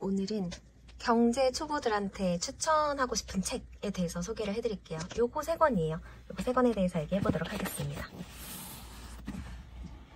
오늘은 경제 초보들한테 추천하고 싶은 책에 대해서 소개를 해드릴게요. 요거 3권이에요. 요거 3권에 대해서 얘기해보도록 하겠습니다.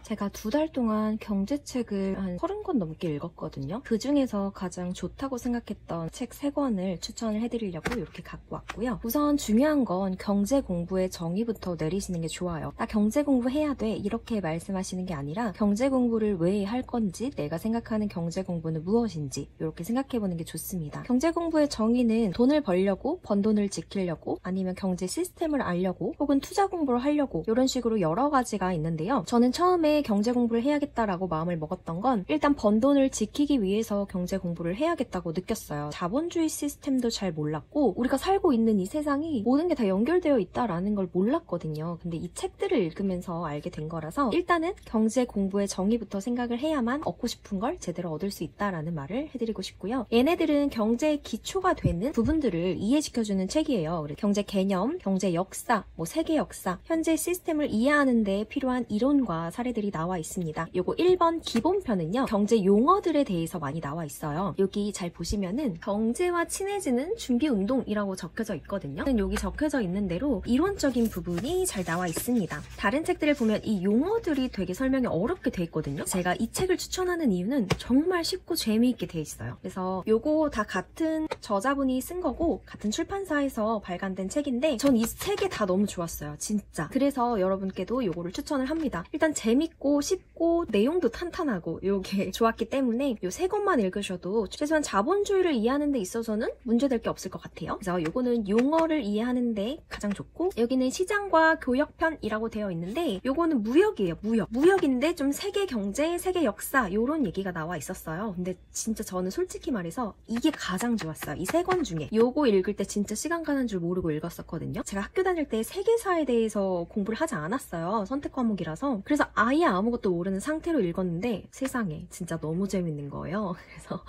제가 2달 동안 경제책을 한 30권 넘게 읽었거든요. 그 중에서 가장 좋다고 생각했던 책 3권을 추천을 해드리려고 이렇게 갖고 왔고요. 우선 중요한 건 경제 공부의 정의부터 내리시는 게 좋아요. 나 경제 공부해야 돼 이렇게 말씀하시는 게 아니라 경제 공부를 왜 할 건지, 내가 생각하는 경제 공부는 무엇인지 이렇게 생각해보는 게 좋습니다. 경제 공부의 정의는 돈을 벌려고, 번 돈을 지키려고, 아니면 경제 시스템을 알려고, 혹은 투자 공부를 하려고 이런 식으로 여러 가지가 있는데요. 저는 처음에 경제 공부를 해야겠다라고 마음을 먹었던 건 일단 번 돈을 지키기 위해서 경제 공부를 해야겠다고 느꼈어요. 자본주의 시스템도 잘 몰랐고 우리가 살고 있는 이 세상이 모든 게 다 연결되어 있다라는 걸 몰랐거든요. 근데 이 책들을 읽으면서 알게 된 거라서 일단은 경제 공부의 정의부터 생각을 해야만 얻고 싶은 걸 제대로 얻을 수 있다라는 말을 해드리고 싶고요. 얘네들은 경제의 기초가 되는 부분들을 이해시켜주는 책이에요. 경제 개념, 경제 역사, 세계 역사, 현재 시스템을 이해하는 데 필요한 이론과 사례들이 나와 있습니다. 요거 1번 기본편은요, 경제 용어들에 대해서 많이 나와 있어요. 여기 잘 보시면은 경제와 친해지는 준비운동이라고 적혀져 있거든요. 여기 적혀져 있는 대로 이론적인 부분이 잘 나와 있습니다. 다른 책들을 보면 이 용어들이 되게 설명이 어렵게 돼 있거든요. 제가 이 책을 추천하는 이유는 정말 쉽고 재미있게 돼 있어요. 그래서 요거 다 같은 저자분이 쓴 거고 같은 출판사에서 발간된 책인데 전 이 책이 다 너무 좋았어요. 진짜. 그래서 여러분께도 요거를 추천을 합니다. 일단 재밌고 쉽고 내용도 탄탄하고 요게 좋았기 때문에 요 3권만 읽으셔도 최소한 자본주의를 이해하는 데 있어서는 문제될 게 없을 것 같아요. 그래서 요거는 용어를 이해하는 데 가장 좋고, 여기는 시장과 교역편이라고 되어 있는데 요거는 무역이에요. 무역인데 좀 세계 경제, 세계 역사 요런 얘기가 나와 있었어요. 근데 진짜 저는 솔직히 말해서 이게 가장 좋았어요. 이 3권 중에. 요거 읽을 때 진짜 시간 가는 줄 모르고 읽었었거든요. 제가 학교 다닐 때 세계사에 대해서 공부를 하지 않았어요. 선택 과목이라서. 그래서 아예 아무것도 모르는 상태로 읽었는데 세상에 진짜 너무 재밌는 거예요. 그래서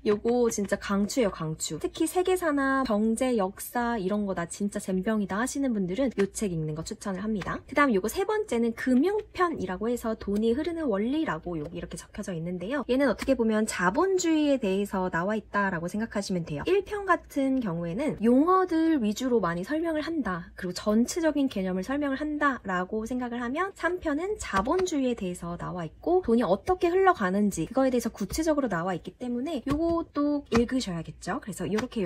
요거 진짜 강추예요, 강추. 특히 세계사나 경제, 역사 이런 거 나 진짜 젬병이다 하시는 분들은 요 책 읽는 거 추천을 합니다. 그 다음 요거 3번째는 금융편이라고 해서 돈이 흐르는 원리라고 여기 이렇게 적혀져 있는데요. 얘는 어떻게 보면 자본주의에 대해서 나와 있다라고 생각하시면 돼요. 1편 같은 경우에는 용어들 위주로 많이 설명을 한다, 그리고 전체적인 개념을 설명을 한다라고 생각을 하면 3편은 자본주의에 대해서 나와 있고 돈이 어떻게 흘러가는지 그거에 대해서 구체적으로 나와 있기 때문에 요것도 읽으셔야겠죠. 그래서 요렇게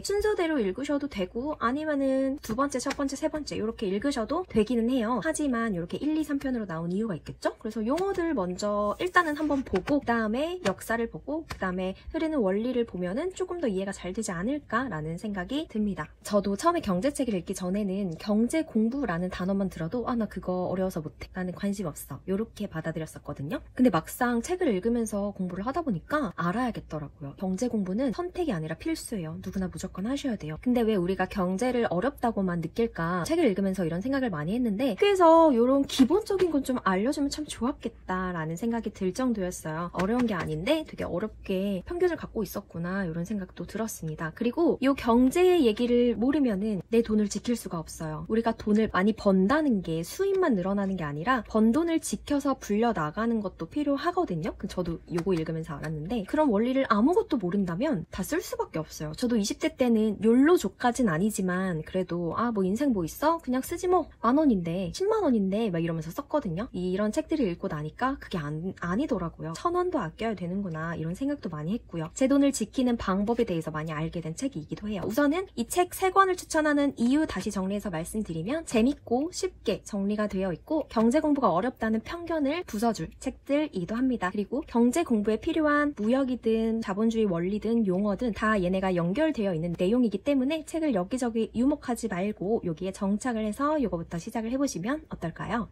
순서대로 읽으셔도 되고, 아니면은 2번째, 첫 번째, 3번째 이렇게 읽으셔도 되기는 해요. 하지만 이렇게 1, 2, 3편으로 나온 이유가 있겠죠? 그래서 용어들 먼저 일단은 한번 보고, 그 다음에 역사를 보고, 그 다음에 흐르는 원리를 보면은 조금 더 이해가 잘 되지 않을까라는 생각이 듭니다. 저도 처음에 경제책을 읽기 전에는 경제 공부라는 단어만 들어도 나 그거 어려워서 못해, 나는 관심 없어, 요렇게 받아들였었거든요. 근데 막상 책을 읽으면서 공부를 하다 보니까 알아야겠더라고요. 경제 공부는 선택이 아니라 필수예요. 누구나 무조건 하셔야 돼요. 근데 왜 우리가 경제를 어렵다고만 느낄까? 책을 읽으면서 이런 생각을 많이 했는데, 그래서 이런 기본적인 건 좀 알려주면 참 좋았겠다라는 생각이 들 정도였어요. 어려운 게 아닌데 되게 어렵게 편견을 갖고 있었구나, 이런 생각도 들었습니다. 그리고 이 경제의 얘기를 모르면은 내 돈을 지킬 수가 없어요. 우리가 돈을 많이 번다는 게 수입만 늘어나는 게 아니라 번 돈을 지켜서 불려나가는 것도 필요하거든요. 저도 요거 읽으면서 알았는데, 그런 원리를 아무것도 모른다면 다 쓸 수밖에 없어요. 저도 20대 때는 욜로족까진 아니지만 그래도 뭐 인생 뭐 있어? 그냥 쓰지 뭐, 10,000원인데 10만원인데 막 이러면서 썼거든요. 이런 책들을 읽고 나니까 그게 아니더라고요. 1,000원도 아껴야 되는구나, 이런 생각도 많이 했고요. 제 돈을 지키는 방법에 대해서 많이 알게 된 책이기도 해요. 우선은 이 책 3권을 추천하는 이유 다시 정리해서 말씀드리면, 재밌고 쉽게 정리가 되어 있고 경제 공부가 어렵다는 편견을 부숴줄 책들이기도 합니다. 그리고 경제 공부에 필요한 무역이든 자본주의 원리든 용어든 다 얘네가 연결되어 있는 내용이기 때문에 책을 여기저기 유목하지 말고 여기에 정착을 해서 요거부터 시작을 해보시면 어떨까요?